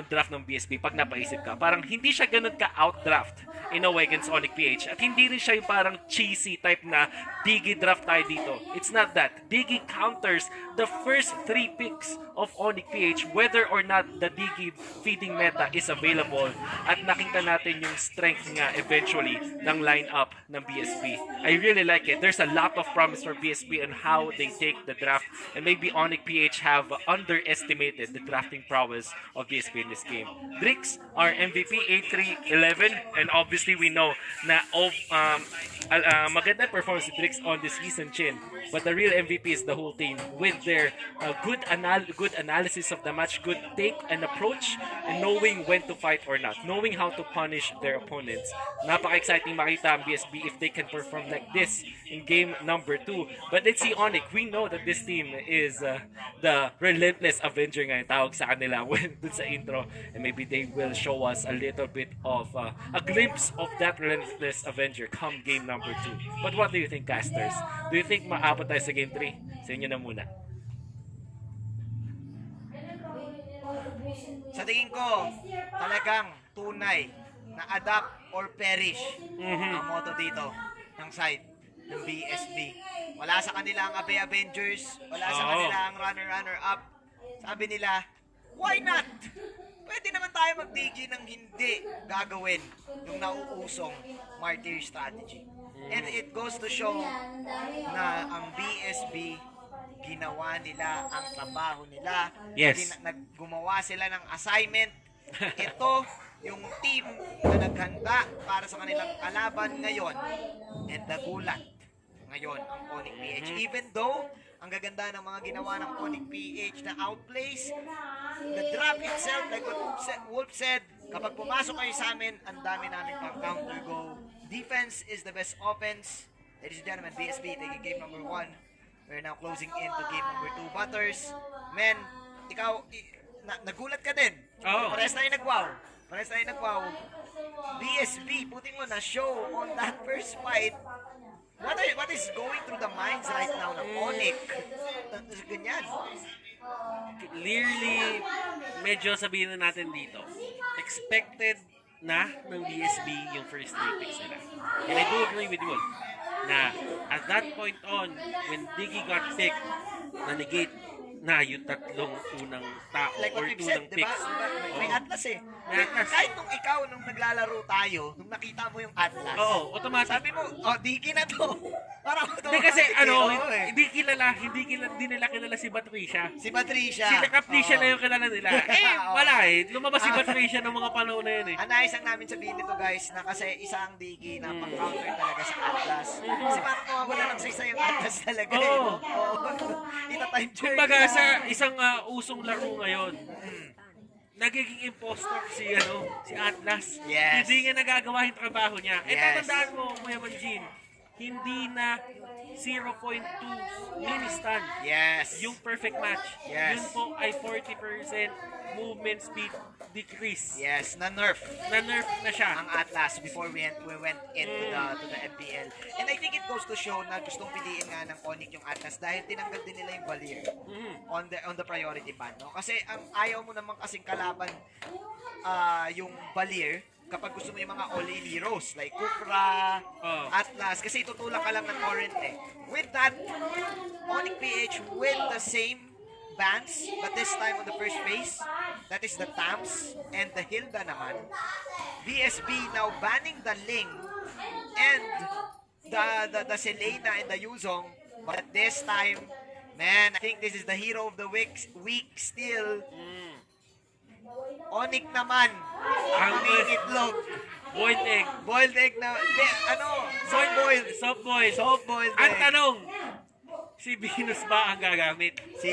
S3: draft ng BSB pag napaisip ka. Parang hindi siya ganun ka-outdraft in a way against ONic PH. At hindi rin siya yung parang cheesy type na Diggy draft tayo dito. It's not that. Diggy counters the first 3 picks of ONic PH whether or not the Diggy feeding meta is available. At nakita natin yung strength nga eventually ng lineup ng BSB. I really like it. There's a lot of promise for BSB on how they take the draft, and maybe ONic PH have underestimated the drafting prowess of BSB in this game. Drix, our MVP, 8-3-11, and obviously we know na maganda performance si Drix on this season, Chin. But the real MVP is the whole team with their good analysis of the match, good take and approach, and knowing when to fight or not, knowing how to punish their opponents. Napaka-exciting makita ang BSB if they can perform like this in game number 2. But let's see ONic. We know that this team is the relentless Avenger nga yung tawag sa kanila when dun sa intro, and maybe they will show us a little bit of a glimpse of that relentless Avenger come game number 2. But what do you think, casters? Do you think maabot tayo sa game 3? Sa inyo na muna.
S2: Sa tingin ko, talagang tunay na adapt or perish ang motto dito ng side ng BSB. Wala sa kanila ang Avengers, wala sa kanila ang runner-up. Sabi nila, why not? Pwede naman tayo magdigi ng hindi gagawin yung nauusong martyr strategy. And it goes to show na ang BSB, ginawa nila ang trabaho nila.
S3: Yes.
S2: Gumawa sila ng assignment. Ito yung team na naghanda para sa kanilang kalaban ngayon. And nagulat ngayon ang ONic PH. Even though ang gaganda ng mga ginawa ng ONic PH na outplays, the draft itself, like what Wolf said, kapag pumasok kayo sa amin, ang dami namin pang counter go. Defense is the best offense. Ladies and gentlemen, BSB taking game number 1. We're now closing into game number 2. Butters, men, ikaw, nagulat ka din. Parehas tayo nag-wow. BSB, putting mo na show on that first fight. What is going through the minds right now ng ONic? Ganyan.
S3: Clearly, medyo sabihin na natin dito, expected na ng BSB yung first 3 picks nila. And I do agree with Wolf na at that point on, when Diggy got picked, na-negate na yung tatlong unang tao
S2: Like
S3: or
S2: what we've
S3: unang
S2: said, diba?
S3: picks.
S2: May Atlas eh. Kahit nung ikaw, nung naglalaro tayo, nung nakita mo yung Atlas,
S3: Oo, automatic.
S2: sabi mo, Diggy na to. Parang
S3: Hindi kasi
S2: eh.
S3: hindi nila kilala si Patricia.
S2: Si Patricia.
S3: Si Patricia
S2: Oo.
S3: na yung kilala nila. Wala eh. Lumabas si Patricia ng mga panahon na yun eh.
S2: Anais ang namin sabihin nito guys na kasi isang digi na pang-counter talaga sa Atlas. Kasi parang nawawala ng isa yung Atlas talaga. eh.
S3: Oo.
S2: Oo. Ita-time journey.
S3: Kumbaga sa isang usong laro ngayon, nagiging impostor si Atlas.
S2: Yes.
S3: Hindi niya nagagawa yung trabaho niya.
S2: Yes.
S3: Tatandaan mo, Mayaman Jean, hindi na 0.2 mini-stun
S2: Yes.
S3: yung perfect match.
S2: Yes.
S3: Yun po ay 40% movement speed decrease.
S2: Yes, na-nerf
S3: Na-nerf na siya.
S2: ang Atlas before we went into the MPL. And I think it goes to show na gustong piliin nga ng ONic yung Atlas dahil tinanggal din nila yung Valier on the priority ban, no? Kasi ang ayaw mo naman kasing kalaban yung Valier kapag gusto mo yung mga all-in heroes like Kufra, Atlas, kasi itutulak ka lang ng current eh. With that, ONic PH with the same bans, but this time on the first phase, that is the Tams and the Hilda naman. BSB now banning the Ling and the Selena and the Yuzong, but this time, man, I think this is the hero of the week still. ONic naman, ang itlog.
S3: Boiled egg.
S2: Boiled egg na, soft boiled.
S3: Soft boiled.
S2: Soft boiled
S3: Ang
S2: egg.
S3: tanong, si Venus ba ang gagamit?
S2: Si